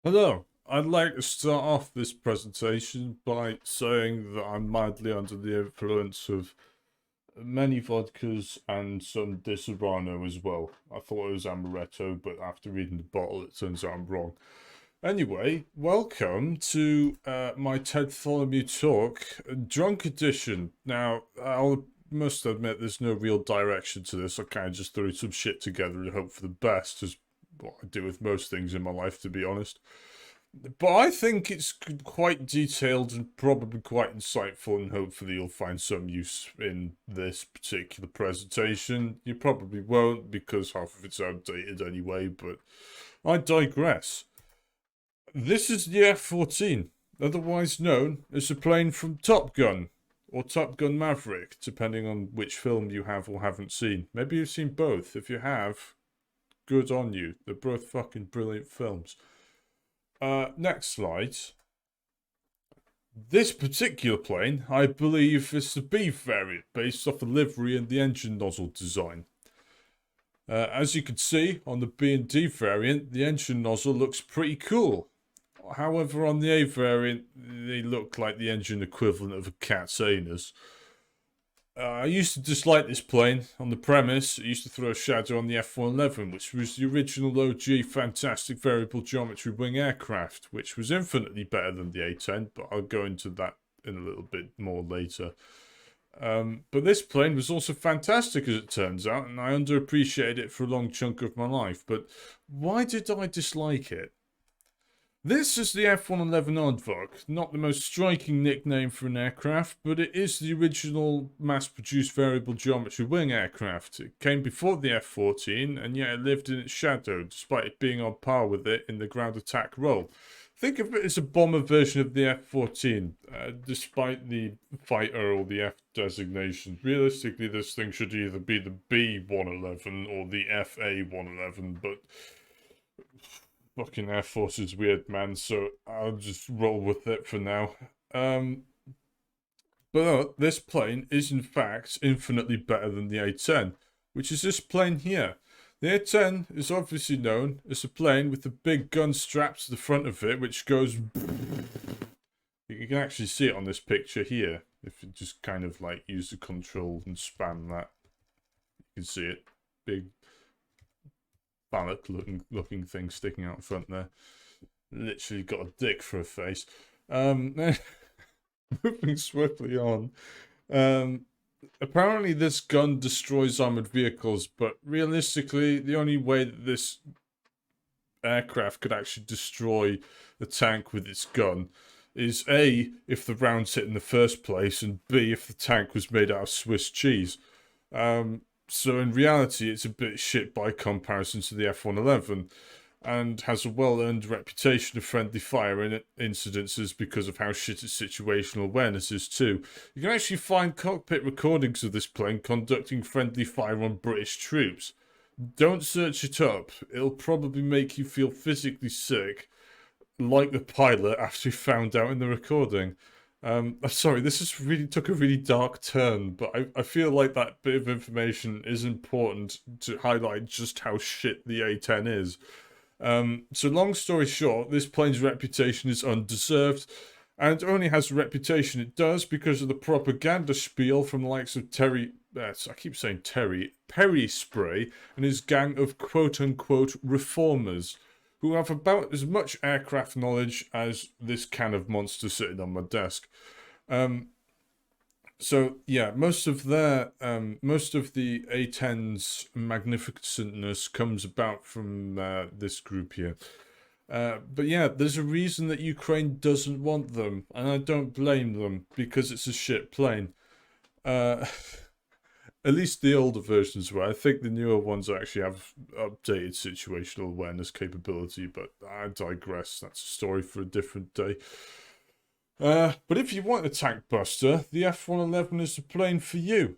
Hello, I'd like to start off this presentation by saying that I'm mildly under the influence of many vodkas and some Disaronno as well. I thought it was amaretto, but after reading the bottle, it turns out I'm wrong. Anyway, welcome to my Tedtholomew Talk, Drunk Edition. Now, must admit there's no real direction to this. I kind of just threw some shit together and hope for the best, as what I do with most things in my life, to be honest. But I think it's quite detailed and probably quite insightful, and hopefully you'll find some use in this particular presentation. You probably won't because half of it's outdated anyway, but I digress. This is the F-14, otherwise known as a plane from Top Gun, or Top Gun Maverick, depending on which film you have or haven't seen. Maybe you've seen both. If you have, good on you. They're both fucking brilliant films. Next slide. This particular plane, I believe, is the B variant, based off the livery and the engine nozzle design. As you can see, on the B and D variant, the engine nozzle looks pretty cool. However, on the A variant, they look like the engine equivalent of a cat's anus. I used to dislike this plane on the premise it used to throw a shadow on the F-111, which was the original OG fantastic variable geometry wing aircraft, which was infinitely better than the A-10, but I'll go into that in a little bit more later. But this plane was also fantastic as it turns out, and I underappreciated it for a long chunk of my life. But why did I dislike it? This is the F-111 Aardvark, not the most striking nickname for an aircraft, but it is the original mass-produced variable geometry wing aircraft. It came before the F-14, and yet it lived in its shadow, despite it being on par with it in the ground attack role. Think of it as a bomber version of the F-14, despite the fighter or the F designation. Realistically, this thing should either be the B-111 or the FA-111, but fucking Air Force is weird, man, so I'll just roll with it for now. But this plane is in fact infinitely better than the A-10, which is this plane here. The A-10 is obviously known as a plane with a big gun strapped to the front of it, which goes... You can actually see it on this picture here. If you just kind of like use the control and spam that, you can see it. Big phallic looking thing sticking out front there. Literally got a dick for a face. Moving swiftly on. Apparently this gun destroys armored vehicles, but realistically, the only way that this aircraft could actually destroy the tank with its gun is A, if the rounds hit in the first place, and B, if the tank was made out of Swiss cheese. So in reality, it's a bit shit by comparison to the F-111, and has a well-earned reputation of friendly fire in incidences because of how shit its situational awareness is too. You can actually find cockpit recordings of this plane conducting friendly fire on British troops. Don't search it up, it'll probably make you feel physically sick, like the pilot after he found out in the recording. I'm sorry, this is really took a really dark turn, but I feel like that bit of information is important to highlight just how shit the A-10 is. So long story short, this plane's reputation is undeserved, and only has the reputation it does because of the propaganda spiel from the likes of I keep saying Perry Spray and his gang of quote-unquote reformers, who have about as much aircraft knowledge as this can of monster sitting on my desk. So yeah, most of the A-10's magnificentness comes about from this group here. But yeah, there's a reason that Ukraine doesn't want them, and I don't blame them because it's a shit plane. At least the older versions were. I think the newer ones actually have updated situational awareness capability, but I digress. That's a story for a different day. But if you want a tank buster, the F-111 is the plane for you.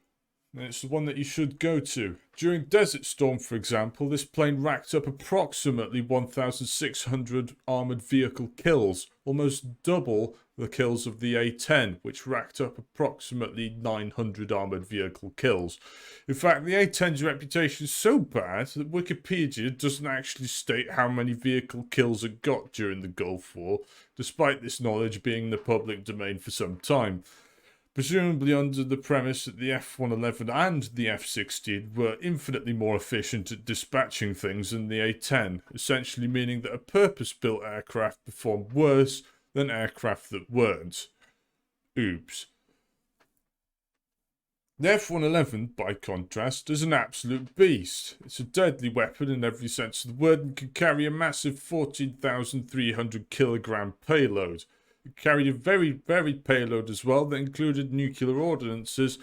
And it's the one that you should go to. During Desert Storm, for example, this plane racked up approximately 1,600 armoured vehicle kills, almost double the kills of the A-10, which racked up approximately 900 armoured vehicle kills. In fact, the A-10's reputation is so bad that Wikipedia doesn't actually state how many vehicle kills it got during the Gulf War, despite this knowledge being in the public domain for some time. Presumably under the premise that the F-111 and the F-16 were infinitely more efficient at dispatching things than the A-10, essentially meaning that a purpose-built aircraft performed worse than aircraft that weren't. Oops. The F-111, by contrast, is an absolute beast. It's a deadly weapon in every sense of the word and can carry a massive 14,300 kilogram payload. It carried a very varied payload as well that included nuclear ordnances,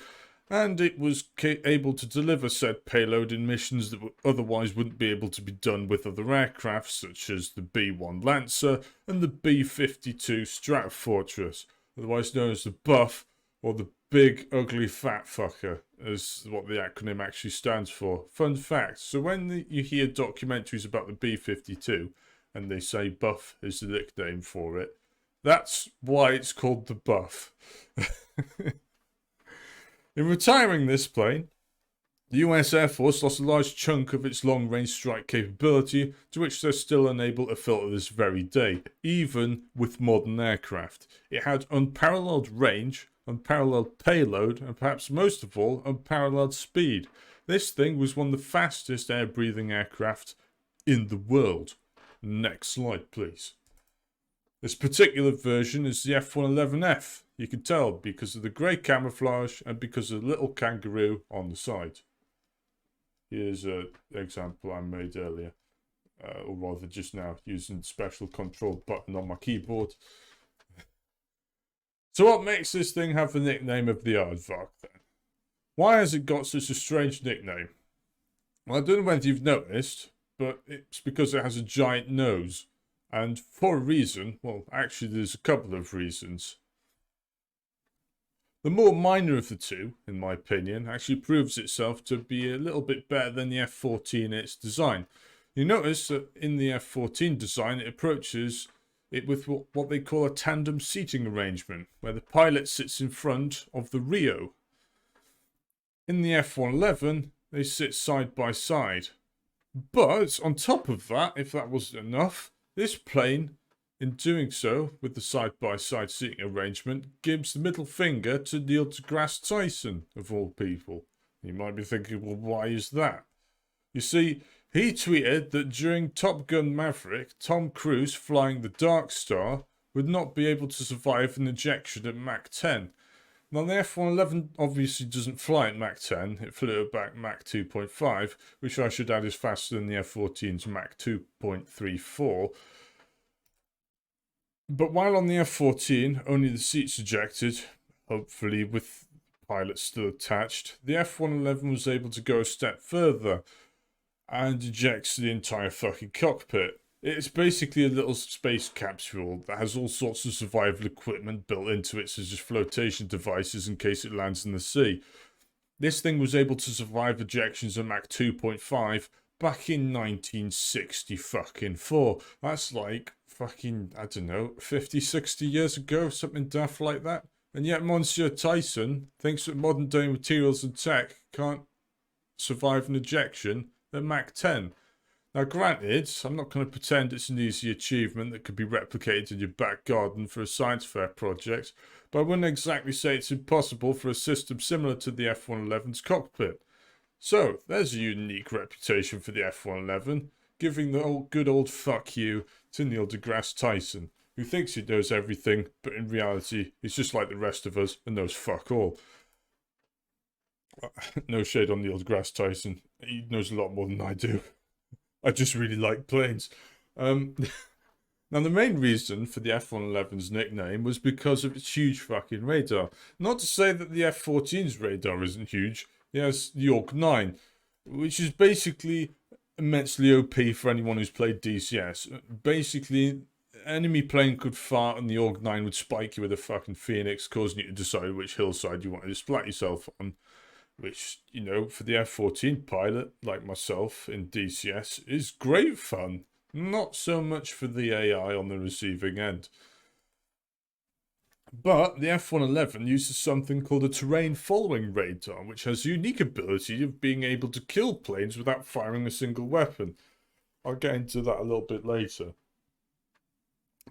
and it was able to deliver said payload in missions that otherwise wouldn't be able to be done with other aircraft, such as the B-1 Lancer and the B-52 Stratofortress, otherwise known as the Buff, or the Big Ugly Fat Fucker, is what the acronym actually stands for. Fun fact, so when you hear documentaries about the B-52, and they say Buff is the nickname for it, that's why it's called the Buff. In retiring this plane, the US Air Force lost a large chunk of its long-range strike capability, to which they're still unable to fill to this very day, even with modern aircraft. It had unparalleled range, unparalleled payload, and perhaps most of all, unparalleled speed. This thing was one of the fastest air-breathing aircraft in the world. Next slide, please. This particular version is the F-111F. You can tell because of the grey camouflage and because of the little kangaroo on the side. Here's an example I made earlier, or rather just now, using the special control button on my keyboard. So what makes this thing have the nickname of the Aardvark then? Why has it got such a strange nickname? Well, I don't know whether you've noticed, but it's because it has a giant nose. And for a reason, well, actually there's a couple of reasons. The more minor of the two, in my opinion, actually proves itself to be a little bit better than the F-14 in its design. You notice that in the F-14 design, it approaches it with what they call a tandem seating arrangement, where the pilot sits in front of the Rio. In the F-111, they sit side by side. But on top of that, if that wasn't enough, this plane, in doing so, with the side-by-side seating arrangement, gives the middle finger to Neil deGrasse Tyson, of all people. You might be thinking, well, why is that? You see, he tweeted that during Top Gun Maverick, Tom Cruise flying the Dark Star would not be able to survive an ejection at Mach 10. Now, the F-111 obviously doesn't fly at Mach 10, it flew at back Mach 2.5, which I should add is faster than the F-14's Mach 2.34. But while on the F-14, only the seats ejected, hopefully with pilots still attached, the F-111 was able to go a step further and ejects the entire fucking cockpit. It's basically a little space capsule that has all sorts of survival equipment built into it, such as flotation devices in case it lands in the sea. This thing was able to survive ejections at Mach 2.5 back in 1964. That's like fucking, I don't know, 50, 60 years ago, something daft like that. And yet Monsieur Tyson thinks that modern day materials and tech can't survive an ejection at Mach 10. Now granted, I'm not going to pretend it's an easy achievement that could be replicated in your back garden for a science fair project, but I wouldn't exactly say it's impossible for a system similar to the F-111's cockpit. So, there's a unique reputation for the F-111, giving the good old fuck you to Neil deGrasse Tyson, who thinks he knows everything, but in reality, he's just like the rest of us and knows fuck all. No shade on Neil deGrasse Tyson, he knows a lot more than I do. I just really like planes. Now, the main reason for the F-111's nickname was because of its huge fucking radar. Not to say that the F-14's radar isn't huge. It has the Orc-9, which is basically immensely OP for anyone who's played DCS. Basically, enemy plane could fart and the Orc-9 would spike you with a fucking phoenix, causing you to decide which hillside you wanted to splat yourself on. which, you know, for the F-14 pilot, like myself in DCS, is great fun. Not so much for the AI on the receiving end. But the F-111 uses something called a terrain following radar, which has the unique ability of being able to kill planes without firing a single weapon. I'll get into that a little bit later.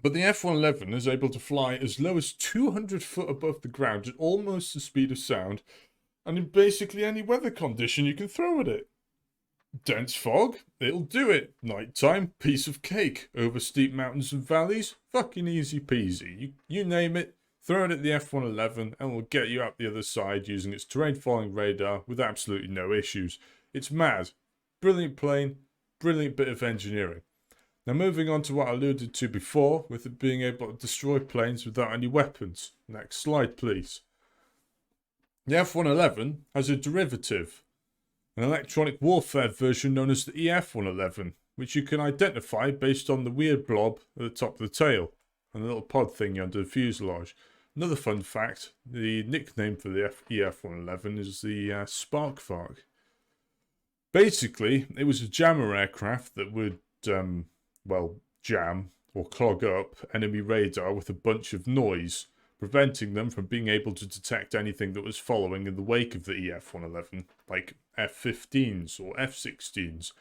But the F-111 is able to fly as low as 200 foot above the ground at almost the speed of sound, and in basically any weather condition you can throw at it. Dense fog? It'll do it. Nighttime? Piece of cake. Over steep mountains and valleys? Fucking easy peasy. You name it, throw it at the F-111 and we'll get you out the other side using its terrain following radar with absolutely no issues. It's mad. Brilliant plane, brilliant bit of engineering. Now moving on to what I alluded to before, with it being able to destroy planes without any weapons. Next slide please. The F-111 has a derivative, an electronic warfare version known as the EF-111, which you can identify based on the weird blob at the top of the tail and the little pod thingy under the fuselage. Another fun fact, the nickname for the EF-111 is the Sparkvark. Basically, it was a jammer aircraft that would, jam or clog up enemy radar with a bunch of noise, preventing them from being able to detect anything that was following in the wake of the EF-111, like F-15s or F-16s.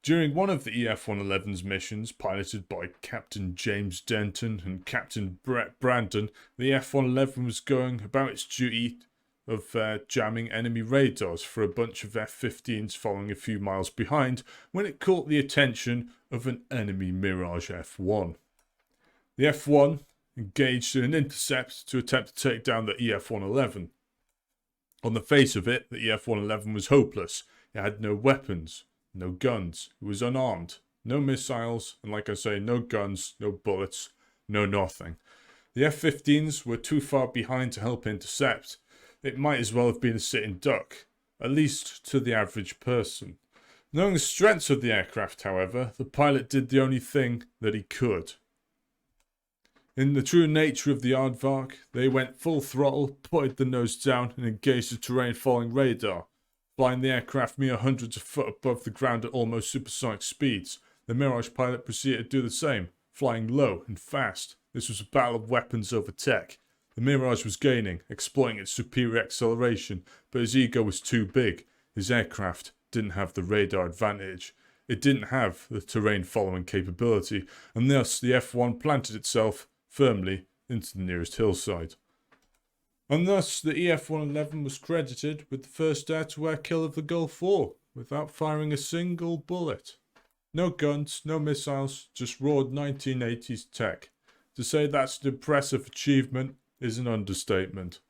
During one of the EF-111's missions, piloted by Captain James Denton and Captain Brett Brandon, the F-111 was going about its duty of jamming enemy radars for a bunch of F-15s following a few miles behind when it caught the attention of an enemy Mirage F-1. The F-1 engaged in an intercept to attempt to take down the EF-111. On the face of it, the EF-111 was hopeless. It had no weapons, no guns, it was unarmed, no missiles, and like I say, no guns, no bullets, no nothing. The F-15s were too far behind to help intercept. It might as well have been a sitting duck, at least to the average person. Knowing the strengths of the aircraft, however, the pilot did the only thing that he could. In the true nature of the aardvark, they went full throttle, putted the nose down and engaged the terrain following radar, flying the aircraft mere hundreds of foot above the ground at almost supersonic speeds. The Mirage pilot proceeded to do the same, flying low and fast. This was a battle of weapons over tech. The Mirage was gaining, exploiting its superior acceleration, but his ego was too big. His aircraft didn't have the radar advantage. It didn't have the terrain following capability, and thus the F-1 planted itself firmly into the nearest hillside. And thus the EF-111 was credited with the first air-to-air kill of the Gulf War, without firing a single bullet. No guns, no missiles, just raw 1980s tech. To say that's an impressive achievement is an understatement.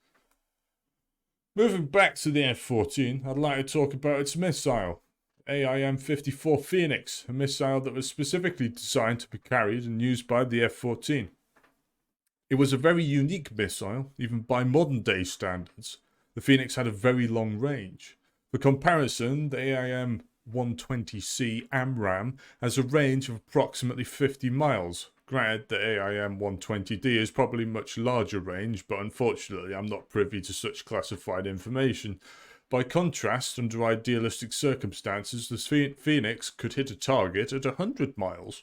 Moving back to the F-14, I'd like to talk about its missile. AIM-54 Phoenix, a missile that was specifically designed to be carried and used by the F-14. It was a very unique missile, even by modern day standards. The Phoenix had a very long range. For comparison, the AIM-120C AMRAAM has a range of approximately 50 miles. Granted, the AIM-120D is probably much larger range, but unfortunately I'm not privy to such classified information. By contrast, under idealistic circumstances, the Phoenix could hit a target at 100 miles.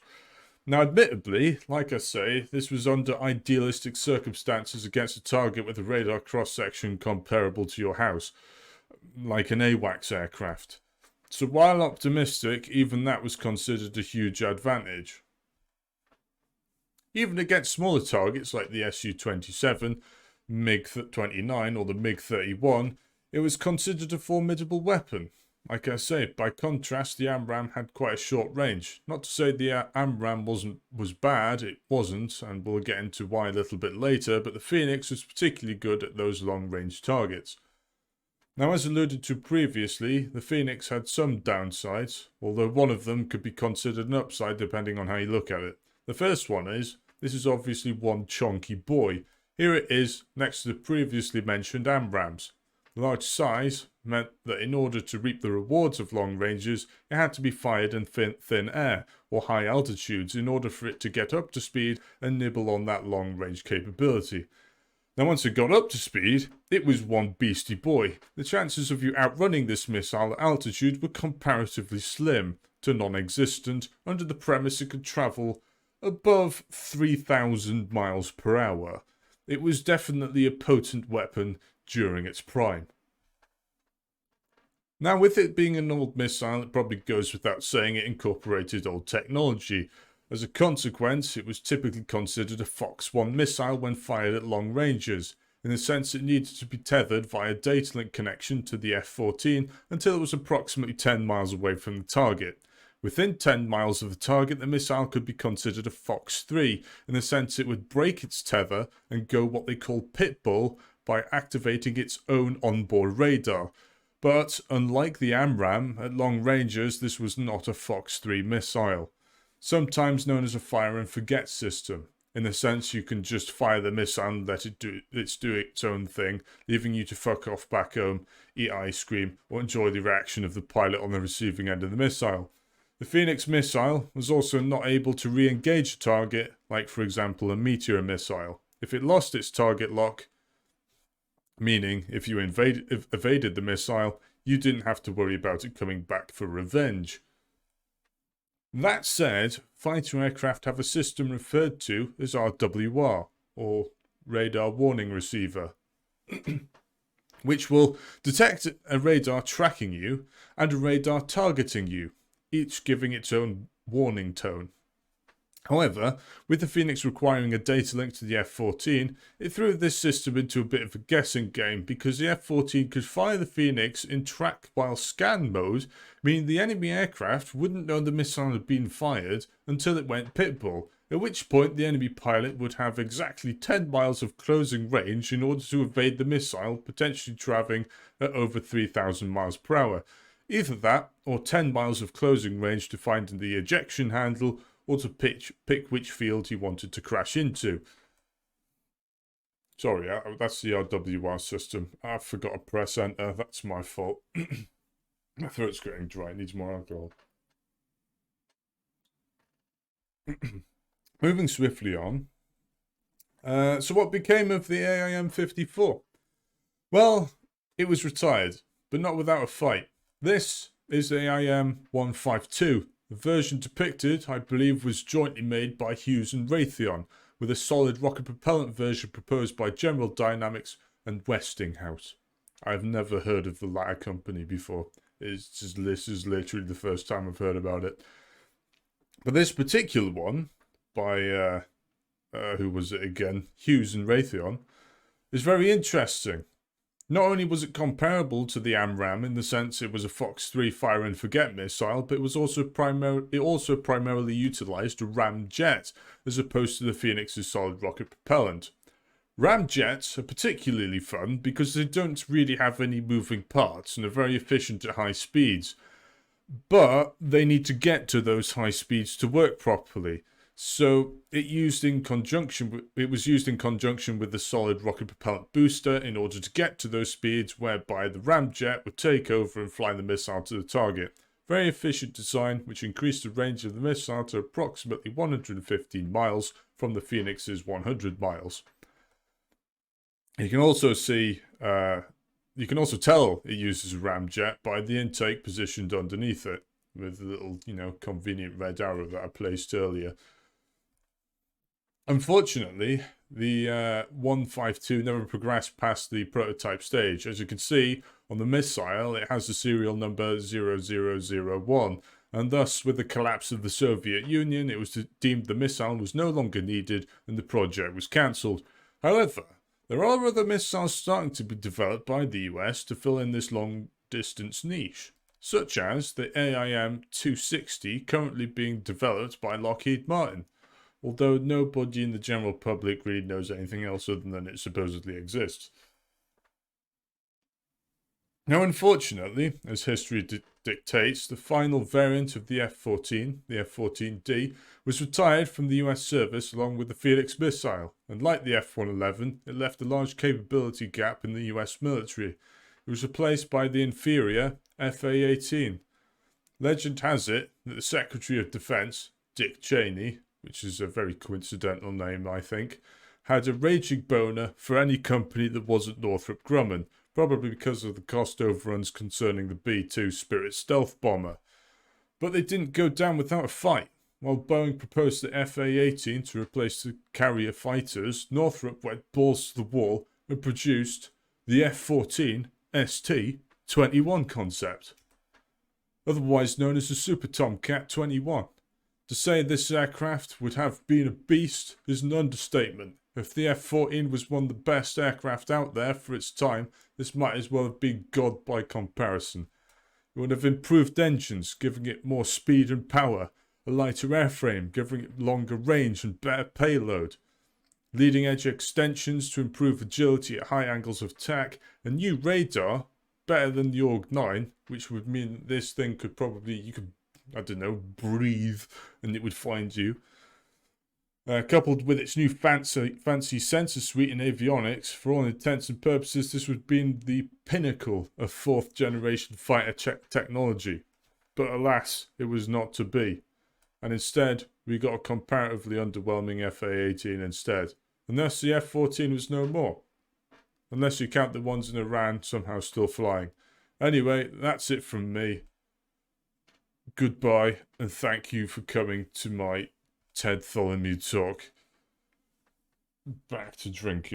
Now, admittedly, like I say, this was under idealistic circumstances against a target with a radar cross-section comparable to your house, like an AWACS aircraft. So while optimistic, even that was considered a huge advantage. Even against smaller targets like the Su-27, MiG-29 or the MiG-31, it was considered a formidable weapon. Like I say, by contrast, the AMRAAM had quite a short range. Not to say the AMRAAM was bad, it wasn't, and we'll get into why a little bit later, but the Phoenix was particularly good at those long-range targets. Now, as alluded to previously, the Phoenix had some downsides, although one of them could be considered an upside depending on how you look at it. The first one is, this is obviously one chonky boy. Here it is next to the previously mentioned AMRAAMs. Large size meant that in order to reap the rewards of long ranges, it had to be fired in thin air or high altitudes in order for it to get up to speed and nibble on that long range capability. Now, once it got up to speed, it was one beastie boy. The chances of you outrunning this missile at altitude were comparatively slim to non-existent under the premise it could travel above 3,000 miles per hour. It was definitely a potent weapon during its prime. Now, with it being an old missile, it probably goes without saying it incorporated old technology. As a consequence, it was typically considered a Fox 1 missile when fired at long ranges, in the sense it needed to be tethered via data link connection to the F-14 until it was approximately 10 miles away from the target. Within 10 miles of the target, the missile could be considered a Fox 3, in the sense it would break its tether and go what they call pitbull by activating its own onboard radar. But unlike the AMRAAM, at long ranges this was not a Fox 3 missile. Sometimes known as a fire and forget system, in the sense you can just fire the missile and let it do its own thing, leaving you to fuck off back home, eat ice cream, or enjoy the reaction of the pilot on the receiving end of the missile. The Phoenix missile was also not able to re-engage a target, like for example a Meteor missile. If it lost its target lock, meaning if you evaded the missile, you didn't have to worry about it coming back for revenge. That said, fighter aircraft have a system referred to as RWR, or Radar Warning Receiver, which will detect a radar tracking you and a radar targeting you, each giving its own warning tone. However, with the Phoenix requiring a data link to the F-14, it threw this system into a bit of a guessing game because the F-14 could fire the Phoenix in track while scan mode, meaning the enemy aircraft wouldn't know the missile had been fired until it went pitbull, at which point the enemy pilot would have exactly 10 miles of closing range in order to evade the missile, potentially travelling at over 3,000 miles per hour. Either that, or 10 miles of closing range to find the ejection handle, or to pick which field he wanted to crash into. Sorry, that's the RWR system. I forgot to press enter. That's my fault. My throat's getting dry. It needs more alcohol. Moving swiftly on. So what became of the AIM-54? Well, it was retired, but not without a fight. This is the AIM-152. The version depicted, I believe, was jointly made by Hughes and Raytheon, with a solid rocket propellant version proposed by General Dynamics and Westinghouse. I've never heard of the latter company before. This is literally the first time I've heard about it. But this particular one, by, who was it again? Hughes and Raytheon, is very interesting. Not only was it comparable to the AMRAAM in the sense it was a Fox 3 fire and forget missile, but it also primarily utilised a ramjet as opposed to the Phoenix's solid rocket propellant. Ramjets are particularly fun because they don't really have any moving parts and are very efficient at high speeds, but they need to get to those high speeds to work properly. So it was used in conjunction with the solid rocket propellant booster in order to get to those speeds, whereby the ramjet would take over and fly the missile to the target. Very efficient design, which increased the range of the missile to approximately 115 miles from the Phoenix's 100 miles. You can also tell it uses a ramjet by the intake positioned underneath it, with the little, convenient red arrow that I placed earlier. Unfortunately, the 152 never progressed past the prototype stage. As you can see on the missile, it has the serial number 0001, and thus with the collapse of the Soviet Union, it was deemed the missile was no longer needed and the project was cancelled. However, there are other missiles starting to be developed by the US to fill in this long-distance niche, such as the AIM-260 currently being developed by Lockheed Martin, although nobody in the general public really knows anything else other than it supposedly exists. Now, unfortunately, as history dictates, the final variant of the F-14, the F-14D, was retired from the US service along with the Phoenix missile, and like the F-111, it left a large capability gap in the US military. It was replaced by the inferior FA-18. Legend has it that the Secretary of Defense, Dick Cheney, which is a very coincidental name, I think, had a raging boner for any company that wasn't Northrop Grumman, probably because of the cost overruns concerning the B-2 Spirit stealth bomber. But they didn't go down without a fight. While Boeing proposed the F-A-18 to replace the carrier fighters, Northrop went balls to the wall and produced the F-14 ST-21 concept, otherwise known as the Super Tomcat 21. To say this aircraft would have been a beast is an understatement. If the F-14 was one of the best aircraft out there for its time, this might as well have been God by comparison. It would have improved engines, giving it more speed and power, a lighter airframe, giving it longer range and better payload, leading-edge extensions to improve agility at high angles of attack, a new radar, better than the Org-9, which would mean that this thing could probably, you could, I don't know, breathe and it would find you. Coupled with its new fancy sensor suite and avionics, for all intents and purposes, this would have been the pinnacle of 4th generation fighter technology. But alas, it was not to be. And instead, we got a comparatively underwhelming F-A-18 instead. And thus the F-14 was no more. Unless you count the ones in Iran somehow still flying. Anyway, that's it from me. Goodbye, and thank you for coming to my Tedtholomew Talk. Back to drinking.